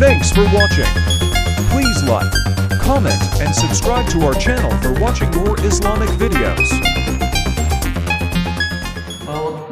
Thanks for watching. Please like, comment and subscribe to our channel for watching more Islamic videos.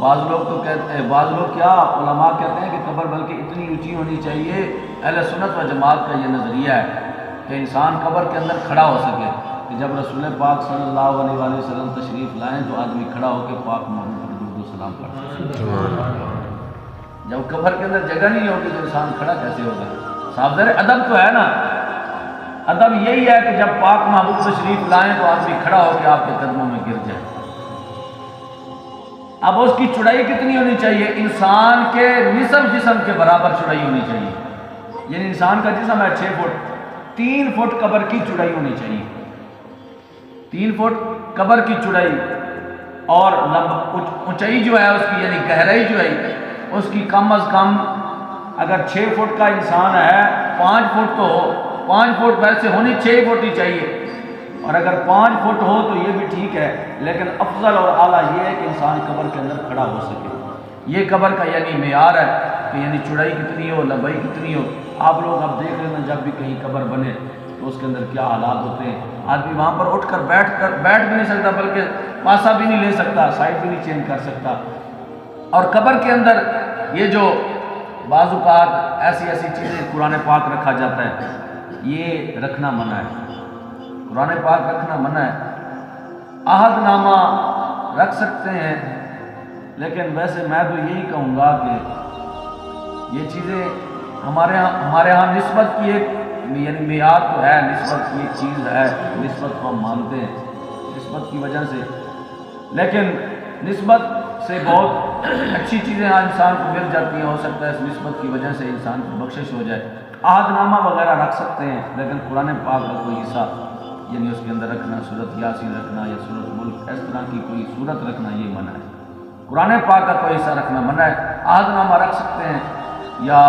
بعض لوگ تو کہتے ہیں، بعض لوگ کیا علماء کہتے ہیں کہ قبر بلکہ اتنی اونچی ہونی چاہیے، اہل سنت و جماعت کا یہ نظریہ ہے کہ انسان قبر کے اندر کھڑا ہو سکے، کہ جب رسول پاک صلی اللہ علیہ وآلہ وسلم تشریف لائیں تو آدمی کھڑا ہو کے پاک محمد پر درود و سلام پڑھتا ہے۔ جب قبر کے اندر جگہ نہیں ہوگی تو انسان کھڑا کیسے ہوگا؟ صاحب ذرا ادب تو ہے نا، ادب یہی ہے کہ جب پاک محبوب تشریف لائیں تو آدمی کھڑا ہو کے آپ کے قدموں میں گر جائے۔ اب اس کی چوڑائی کتنی ہونی چاہیے؟ انسان کے نصف جسم کے برابر چوڑائی ہونی چاہیے، یعنی انسان کا جسم ہے 6 فٹ، 3 فٹ قبر کی چوڑائی ہونی چاہیے، 3 فٹ قبر کی چوڑائی، اور اونچائی جو ہے اس کی یعنی گہرائی جو ہے اس کی کم از کم، اگر 6 فٹ کا انسان ہے 5 فٹ تو ہو، 5 فٹ ویسے ہونی 6 فٹ ہی چاہیے، اور اگر 5 فٹ ہو تو یہ بھی ٹھیک ہے، لیکن افضل اور اعلیٰ یہ ہے کہ انسان قبر کے اندر کھڑا ہو سکے۔ یہ قبر کا یعنی معیار ہے کہ یعنی چوڑائی کتنی ہو، لمبائی کتنی ہو۔ آپ لوگ اب دیکھ لینا جب بھی کہیں قبر بنے تو اس کے اندر کیا حالات ہوتے ہیں، آدمی وہاں پر اٹھ کر بیٹھ بھی نہیں سکتا، بلکہ پاسا بھی نہیں لے سکتا، سائڈ بھی نہیں چینج کر سکتا۔ اور قبر کے اندر یہ جو بعض اوقات ایسی چیزیں قرآن پاک رکھا جاتا ہے، یہ رکھنا منع ہے، قرآن پاک رکھنا منع ہے۔ عہد نامہ رکھ سکتے ہیں، لیکن ویسے میں تو یہی کہوں گا کہ یہ چیزیں ہمارے ہاں نسبت کی ایک یعنی معیار تو ہے، نسبت کی ایک چیز ہے، نسبت کو ہم مانتے ہیں نسبت کی وجہ سے، لیکن نسبت سے بہت اچھی چیزیں انسان کو مل جاتی ہیں، ہو سکتا ہے اس نسبت کی وجہ سے انسان کی بخشش ہو جائے۔ عہد نامہ وغیرہ رکھ سکتے ہیں، لیکن قرآن پاک کا کوئی حصہ یعنی اس کے اندر رکھنا، سورۃ یاسین رکھنا یا سورۃ ملک، اس طرح کی کوئی سورت رکھنا یہ منع ہے۔ قرآن پاک کا کوئی حصہ رکھنا منع ہے۔ عہد نامہ رکھ سکتے ہیں، یا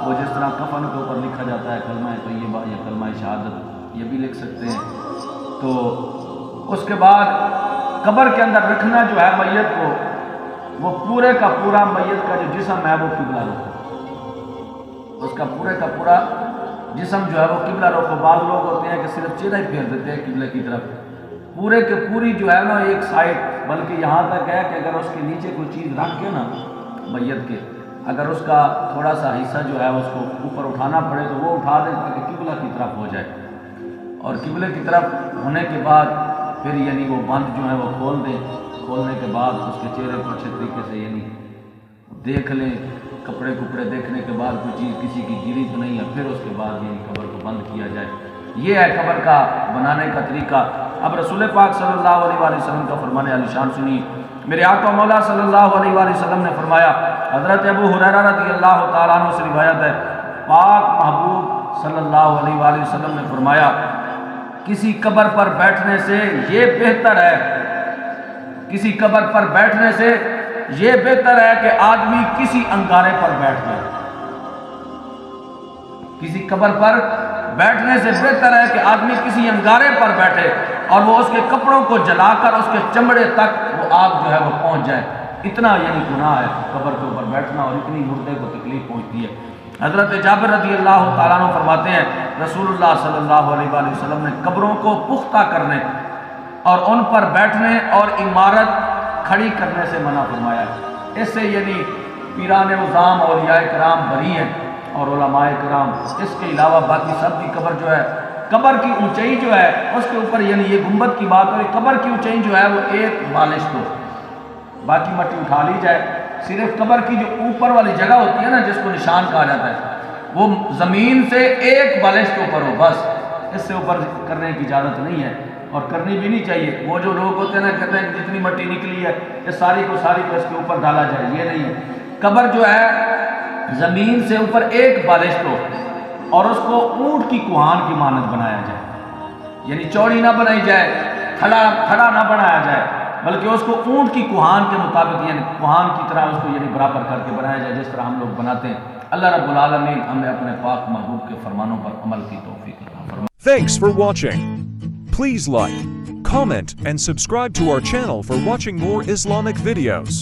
وہ جس طرح کفن کے اوپر لکھا جاتا ہے کلمہ طیبہ یا کلمہ شہادت، یہ بھی لکھ سکتے ہیں۔ تو اس کے بعد قبر کے اندر رکھنا جو ہے میت کو، وہ پورے کا پورا میت کا جو جسم ہے وہ قبلہ رخ، اس کا پورے کا پورا جسم جو ہے وہ قبلہ رخ۔ بعض لوگ ہوتے ہیں کہ صرف چہرہ ہی پھیر دیتے ہیں قبلے کی طرف، پورے کے پوری جو ہے نا ایک سائڈ، بلکہ یہاں تک ہے کہ اگر اس کے نیچے کوئی چیز رکھ کے نا میت کے، اگر اس کا تھوڑا سا حصہ جو ہے اس کو اوپر اٹھانا پڑے تو وہ اٹھا دیں تاکہ قبلہ کی طرف ہو جائے، اور قبلے کی طرف ہونے کے بعد پھر یعنی وہ بند جو ہے وہ کھول دیں، کھولنے کے بعد اس کے چہرے کو اچھے طریقے سے یعنی دیکھ لیں، کپڑے دیکھنے کے بعد کوئی چیز کسی کی گری تو نہیں ہے، پھر اس کے بعد یعنی قبر کو بند کیا جائے۔ یہ ہے قبر کا بنانے کا طریقہ۔ اب رسول پاک صلی اللہ علیہ وآلہ وسلم کا فرمان عالی شان سنیے۔ میرے آقا مولا صلی اللہ علیہ وآلہ وسلم نے فرمایا، حضرت ابو ہریرہ رضی اللہ تعالیٰ عنہ سے روایت ہے، پاک محبوب صلی اللہ علیہ وآلہ وسلم نے فرمایا، کسی قبر پر بیٹھنے سے یہ بہتر ہے، کسی قبر پر بیٹھنے سے یہ بہتر ہے کہ آدمی کسی انگارے پر بیٹھ جائے۔ کسی قبر پر بیٹھنے سے بہتر ہے کہ آدمی کسی انگارے پر بیٹھے اور وہ اس کے کپڑوں کو جلا کر اس کے چمڑے تک وہ آگ جو ہے وہ پہنچ جائے۔ اتنا یعنی گناہ ہے قبر کے اوپر بیٹھنا، اور اتنی مردے کو تکلیف پہنچتی ہے۔ حضرت جابر رضی اللہ تعالیٰ عنہ فرماتے ہیں، رسول اللہ صلی اللہ علیہ وآلہ وسلم نے قبروں کو پختہ کرنے اور ان پر بیٹھنے اور عمارت کھڑی کرنے سے منع فرمایا ہے۔ اس سے یعنی پیران اعظام اولیاء کرام بری ہیں اور علماء کرام، اس کے علاوہ باقی سب کی قبر جو ہے، قبر کی اونچائی جو ہے اس کے اوپر یعنی یہ گنبد کی بات ہو، قبر کی اونچائی جو ہے وہ 1 بالش تو، باقی مٹی اٹھا لی جائے، صرف قبر کی جو اوپر والی جگہ ہوتی ہے نا جس کو نشان کہا جاتا ہے، وہ زمین سے 1 بالش کے اوپر ہو، بس اس سے اوپر کرنے کی اجازت نہیں ہے، اور کرنی بھی نہیں چاہیے۔ وہ جو لوگ ہوتے ہیں نا کہتے ہیں کہ جتنی مٹی نکلی ہے یہ ساری کو اس کے اوپر ڈالا جائے، یہ نہیں ہے۔ قبر جو ہے زمین سے اوپر 1 بالش تو، اور اس کو اونٹ کی کوہان کی مانند بنایا جائے، یعنی چوڑی نہ بنائی جائے، کھڑا نہ بنایا جائے، بلکہ اس کو اونٹ کی کوہان کے مطابق یعنی کوہان کی طرح اس کو یعنی برابر کر کے بنایا جائے، جس طرح ہم لوگ بناتے ہیں۔ اللہ رب العالمین ہمیں اپنے پاک محبوب کے فرمانوں پر عمل کی توفیق عطا فرمائے۔ Thanks for watching. Please like, comment, and subscribe to our channel for watching more Islamic videos.